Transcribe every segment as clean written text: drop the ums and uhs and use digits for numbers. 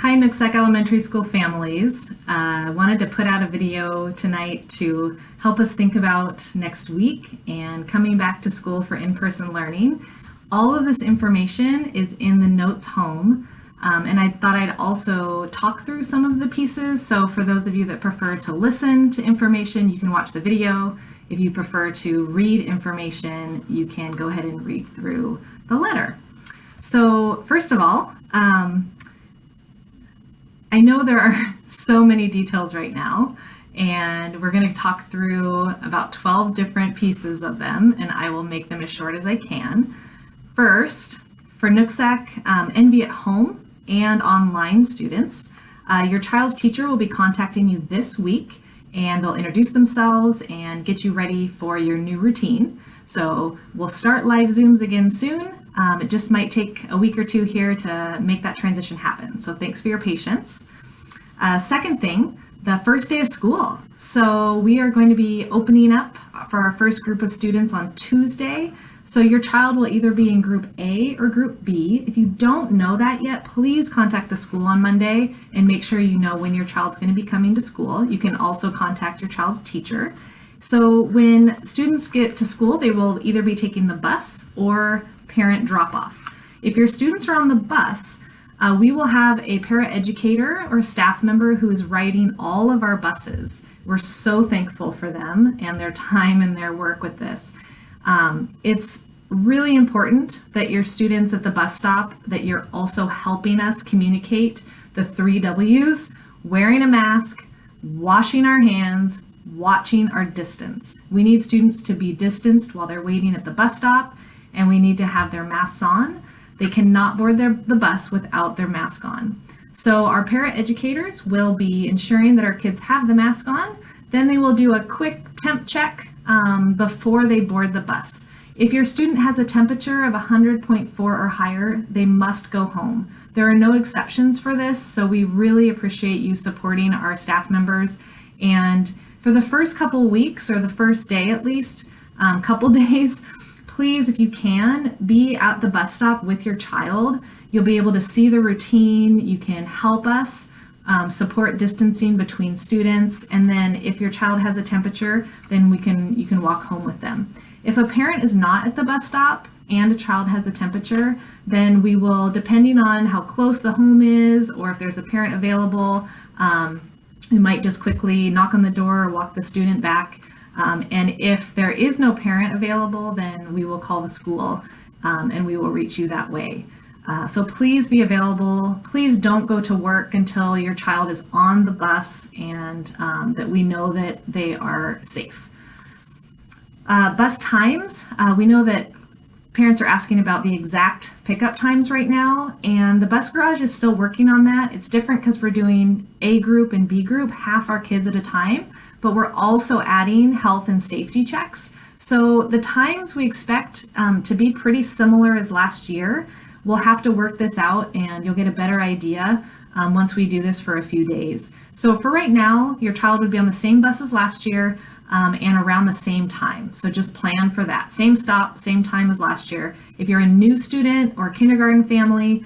Hi, Nooksack Elementary School families. I wanted to put out a video tonight to help us think about next week and coming back to school for in-person learning. All of this information is in the notes home, and I thought I'd also talk through some of the pieces. So for those of you that prefer to listen to information, you can watch the video. If you prefer to read information, you can go ahead and read through the letter. So first of all, I know there are so many details right now, and we're going to talk through about 12 different pieces of them, and I will make them as short as I can. First, for Nooksack NB at home and online students, your child's teacher will be contacting you this week, and they'll introduce themselves and get you ready for your new routine. So we'll start live Zooms again soon. It just might take a week or two here to make that transition happen. So thanks for your patience. Second thing, the first day of school. So we are going to be opening up for our first group of students on Tuesday. So your child will either be in group A or group B. If you don't know that yet, please contact the school on Monday and make sure you know when your child's going to be coming to school. You can also contact your child's teacher. So when students get to school, they will either be taking the bus or parent drop-off. If your students are on the bus, we will have a paraeducator or staff member who is riding all of our buses. We're so thankful for them and their time and their work with this. It's really important that your students at the bus stop, that you're also helping us communicate the 3 W's: wearing a mask, washing our hands, watching our distance. We need students to be distanced while they're waiting at the bus stop, and we need to have their masks on. They cannot board the bus without their mask on. So our paraeducators will be ensuring that our kids have the mask on. Then they will do a quick temp check before they board the bus. If your student has a temperature of 100.4 or higher, they must go home. There are no exceptions for this, so we really appreciate you supporting our staff members. And for the first couple weeks, or the first day at least, couple days, please, if you can, be at the bus stop with your child. You'll be able to see the routine. You can help us support distancing between students. And then if your child has a temperature, then you can walk home with them. If a parent is not at the bus stop and a child has a temperature, then we will, depending on how close the home is, or if there's a parent available, we might just quickly knock on the door or walk the student back. And if there is no parent available, then we will call the school and we will reach you that way. So please be available. Please don't go to work until your child is on the bus and that we know that they are safe. Bus times, we know that parents are asking about the exact pickup times right now, and the bus garage is still working on that. It's different because we're doing A group and B group, half our kids at a time. But we're also adding health and safety checks. So the times we expect to be pretty similar as last year. We'll have to work this out and you'll get a better idea once we do this for a few days. So for right now, your child would be on the same bus as last year and around the same time. So just plan for that. Same stop, same time as last year. If you're a new student or kindergarten family,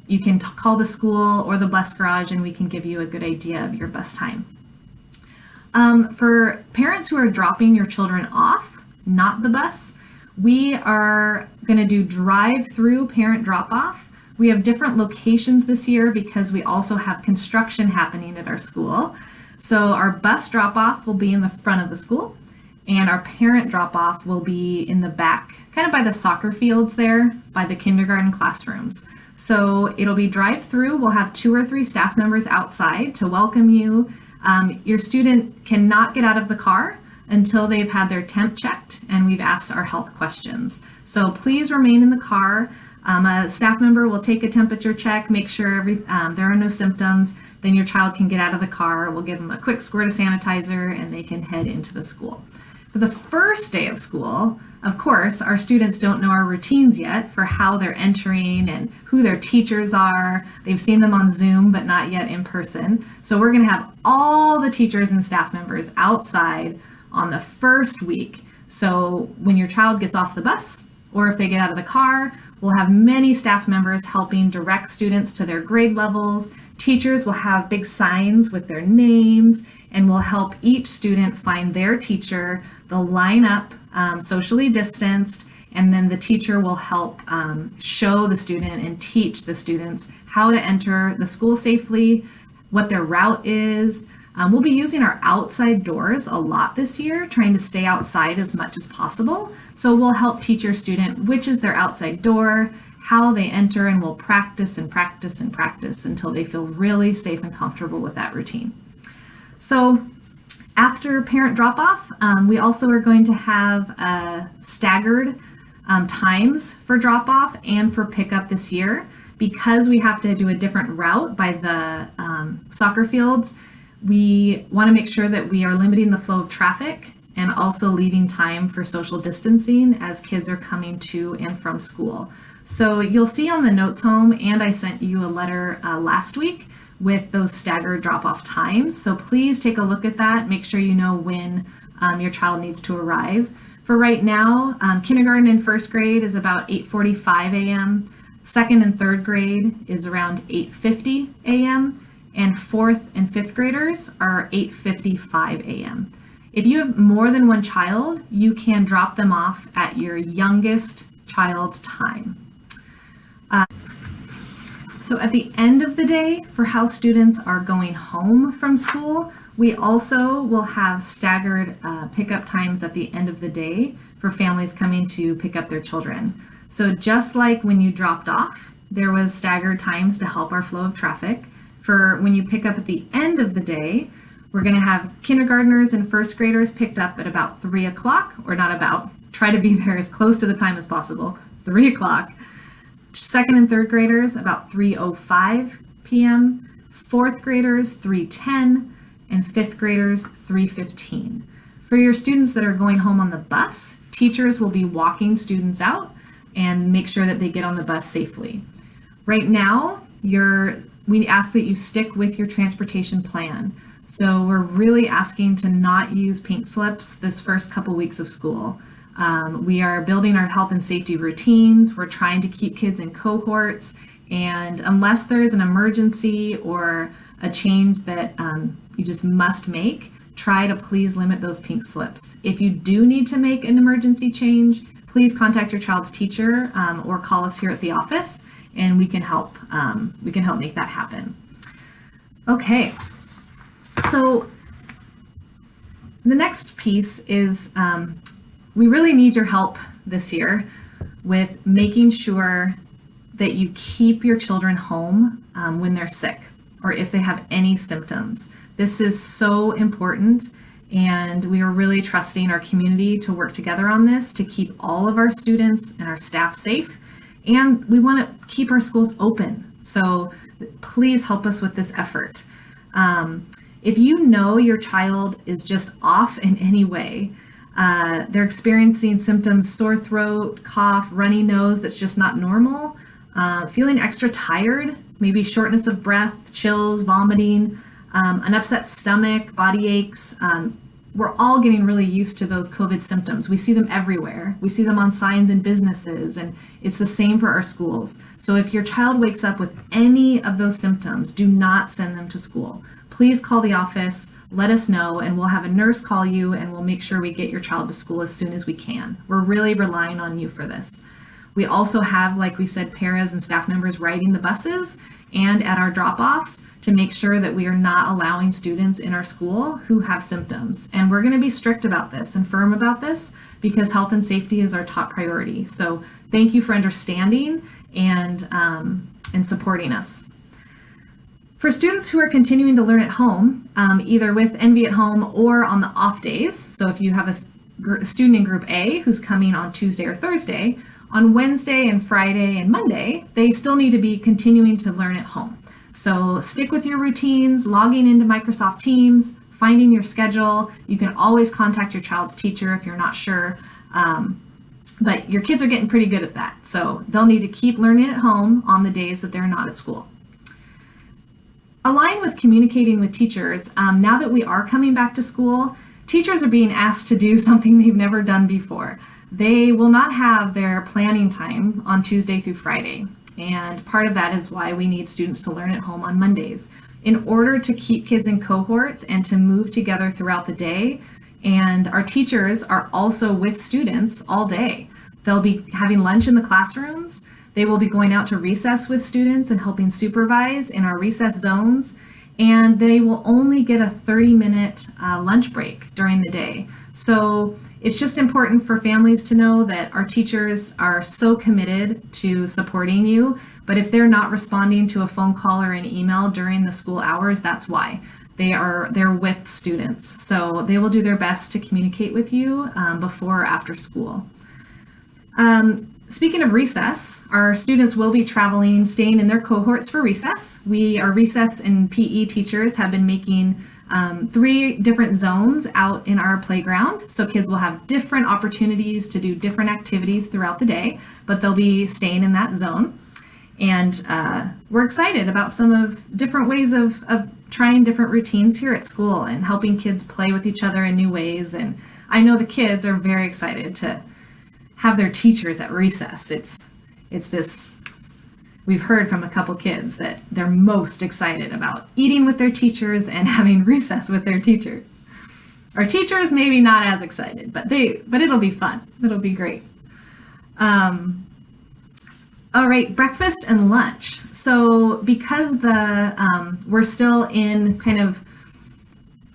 you can call the school or the bus garage and we can give you a good idea of your bus time. For parents who are dropping your children off, not the bus, we are going to do drive-through parent drop-off. We have different locations this year because we also have construction happening at our school. So our bus drop-off will be in the front of the school, and our parent drop-off will be in the back, kind of by the soccer fields there, by the kindergarten classrooms. So it'll be drive-through. We'll have 2 or 3 staff members outside to welcome you. Your student cannot get out of the car until they've had their temp checked and we've asked our health questions. So please remain in the car. A staff member will take a temperature check, make sure there are no symptoms. Then your child can get out of the car. We'll give them a quick squirt of sanitizer and they can head into the school. For the first day of school, of course, our students don't know our routines yet for how they're entering and who their teachers are. They've seen them on Zoom, but not yet in person. So we're going to have all the teachers and staff members outside on the first week. So when your child gets off the bus, or if they get out of the car, we'll have many staff members helping direct students to their grade levels, Teachers will have big signs with their names and will help each student find their teacher. They'll line up socially distanced, and then the teacher will help show the student and teach the students how to enter the school safely, what their route is. We'll be using our outside doors a lot this year, trying to stay outside as much as possible. So we'll help teach your student which is their outside door, how they enter, and we'll practice and practice and practice until they feel really safe and comfortable with that routine. So after parent drop-off, we also are going to have staggered times for drop-off and for pickup this year. Because we have to do a different route by the soccer fields, we want to make sure that we are limiting the flow of traffic and also leaving time for social distancing as kids are coming to and from school. So you'll see on the notes home, and I sent you a letter last week with those staggered drop-off times. So please take a look at that. Make sure you know when your child needs to arrive. For right now, kindergarten and first grade is about 8:45 a.m. Second and third grade is around 8:50 a.m. and fourth and fifth graders are 8:55 a.m. If you have more than one child, you can drop them off at your youngest child's time. So at the end of the day, for how students are going home from school, we also will have staggered pickup times at the end of the day for families coming to pick up their children. So just like when you dropped off, there was staggered times to help our flow of traffic. For when you pick up at the end of the day, we're going to have kindergartners and first graders picked up at about 3 o'clock, or not about, try to be there as close to the time as possible, 3 o'clock. Second and third graders about 3:05 p.m., fourth graders 3:10, and fifth graders 3:15. For your students that are going home on the bus, teachers will be walking students out and make sure that they get on the bus safely. Right now, we ask that you stick with your transportation plan. So we're really asking to not use pink slips this first couple weeks of school. We are building our health and safety routines. We're trying to keep kids in cohorts, and unless there is an emergency or a change that you just must make, try to please limit those pink slips. If you do need to make an emergency change, please contact your child's teacher or call us here at the office, and we can help make that happen. Okay, so the next piece is we really need your help this year with making sure that you keep your children home when they're sick or if they have any symptoms. This is so important, and we are really trusting our community to work together on this to keep all of our students and our staff safe, and we want to keep our schools open. So please help us with this effort. If you know your child is just off in any way, they're experiencing symptoms, sore throat, cough, runny nose that's just not normal, feeling extra tired, maybe shortness of breath, chills, vomiting, an upset stomach, body aches. We're all getting really used to those COVID symptoms. We see them everywhere. We see them on signs in businesses, and it's the same for our schools. So if your child wakes up with any of those symptoms, do not send them to school. Please call the office, let us know, and we'll have a nurse call you, and we'll make sure we get your child to school as soon as we can. We're really relying on you for this. We also have, like we said, paras and staff members riding the buses and at our drop-offs to make sure that we are not allowing students in our school who have symptoms. And we're going to be strict about this and firm about this because health and safety is our top priority. So thank you for understanding and supporting us. For students who are continuing to learn at home, either with Envy at home or on the off days, so if you have a student in Group A who's coming on Tuesday or Thursday, on Wednesday and Friday and Monday, they still need to be continuing to learn at home. So stick with your routines, logging into Microsoft Teams, finding your schedule. You can always contact your child's teacher if you're not sure, but your kids are getting pretty good at that. So they'll need to keep learning at home on the days that they're not at school. Align with communicating with teachers. Now that we are coming back to school, teachers are being asked to do something they've never done before. They will not have their planning time on Tuesday through Friday. and part of that is why we need students to learn at home on Mondays in order to keep kids in cohorts and to move together throughout the day. And our teachers are also with students all day. They'll be having lunch in the classrooms. They will be going out to recess with students and helping supervise in our recess zones. And they will only get a 30-minute lunch break during the day. So it's just important for families to know that our teachers are so committed to supporting you. But if they're not responding to a phone call or an email during the school hours, that's why. They're with students. So they will do their best to communicate with you before or after school. Speaking of recess, our students will be traveling, staying in their cohorts for recess. Our recess and PE teachers have been making 3 different zones out in our playground. So kids will have different opportunities to do different activities throughout the day, but they'll be staying in that zone. And we're excited about some of different ways of trying different routines here at school and helping kids play with each other in new ways. And I know the kids are very excited to have their teachers at recess. It's this, we've heard from a couple kids that they're most excited about eating with their teachers and having recess with their teachers. Our teachers maybe not as excited, but it'll be fun. It'll be great. All right, breakfast and lunch. So because we're still in kind of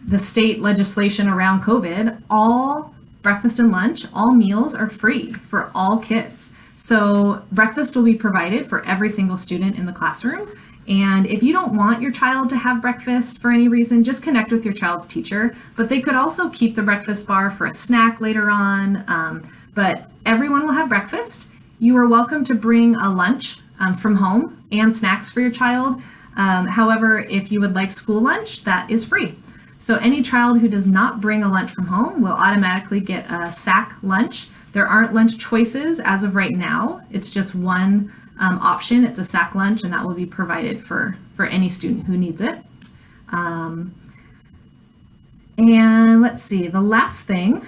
the state legislation around COVID, all breakfast and lunch, all meals are free for all kids. So breakfast will be provided for every single student in the classroom. And if you don't want your child to have breakfast for any reason, just connect with your child's teacher. But they could also keep the breakfast bar for a snack later on. But everyone will have breakfast. You are welcome to bring a lunch from home and snacks for your child. However, if you would like school lunch, that is free. So any child who does not bring a lunch from home will automatically get a sack lunch. There aren't lunch choices as of right now. It's just one option. It's a sack lunch, and that will be provided for any student who needs it. And let's see, the last thing,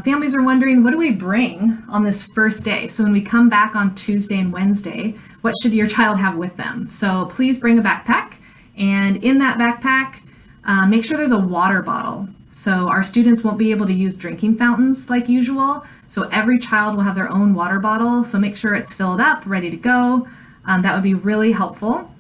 families are wondering, what do we bring on this first day? So when we come back on Tuesday and Wednesday, what should your child have with them? So please bring a backpack, and in that backpack, make sure there's a water bottle. So our students won't be able to use drinking fountains like usual. So every child will have their own water bottle. So make sure it's filled up, ready to go. That would be really helpful.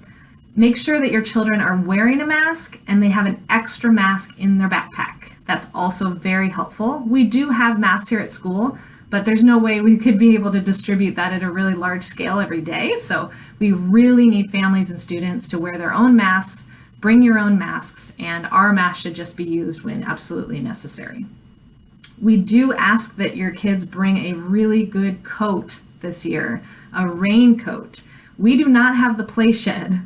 Make sure that your children are wearing a mask and they have an extra mask in their backpack. That's also very helpful. We do have masks here at school, but there's no way we could be able to distribute that at a really large scale every day. So we really need families and students to wear their own masks. Bring your own masks, and our masks should just be used when absolutely necessary. We do ask that your kids bring a really good coat this year, a raincoat. We do not have the play shed,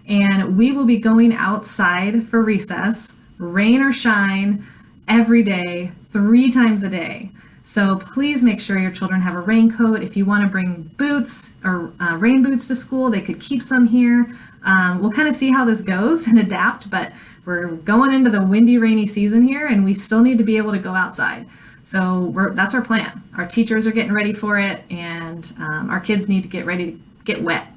and we will be going outside for recess, rain or shine, every day, 3 times a day. So please make sure your children have a raincoat. If you want to bring boots or rain boots to school, they could keep some here. We'll kind of see how this goes and adapt, but we're going into the windy, rainy season here, and we still need to be able to go outside. So that's our plan. Our teachers are getting ready for it, and our kids need to get ready to get wet.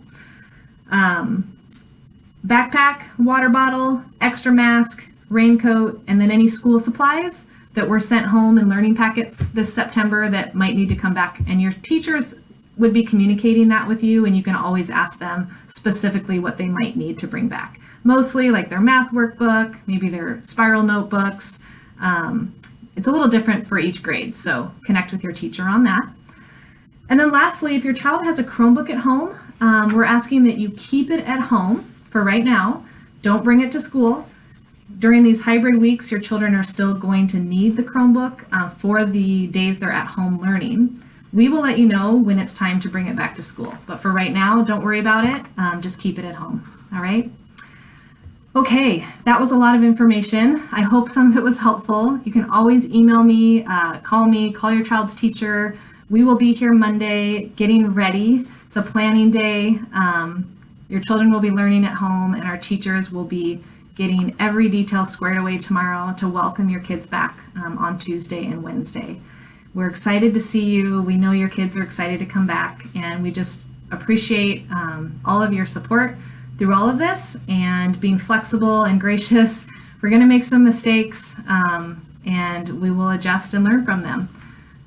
Backpack, water bottle, extra mask, raincoat, and then any school supplies that were sent home in learning packets this September that might need to come back, and your teachers would be communicating that with you, and you can always ask them specifically what they might need to bring back. Mostly like their math workbook, maybe their spiral notebooks. It's a little different for each grade, so connect with your teacher on that. And then lastly, if your child has a Chromebook at home, we're asking that you keep it at home for right now. Don't bring it to school. During these hybrid weeks, your children are still going to need the Chromebook for the days they're at home learning. We will let you know when it's time to bring it back to school. But for right now, don't worry about it. Just keep it at home. All right? Okay, that was a lot of information. I hope some of it was helpful. You can always email me, call your child's teacher. We will be here Monday getting ready. It's a planning day. Your children will be learning at home, and our teachers will be getting every detail squared away tomorrow to welcome your kids back on Tuesday and Wednesday. We're excited to see you. We know your kids are excited to come back, and we just appreciate all of your support through all of this and being flexible and gracious. We're going to make some mistakes, and we will adjust and learn from them.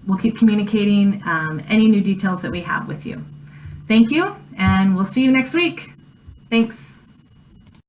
We'll keep communicating any new details that we have with you. Thank you, and we'll see you next week. Thanks.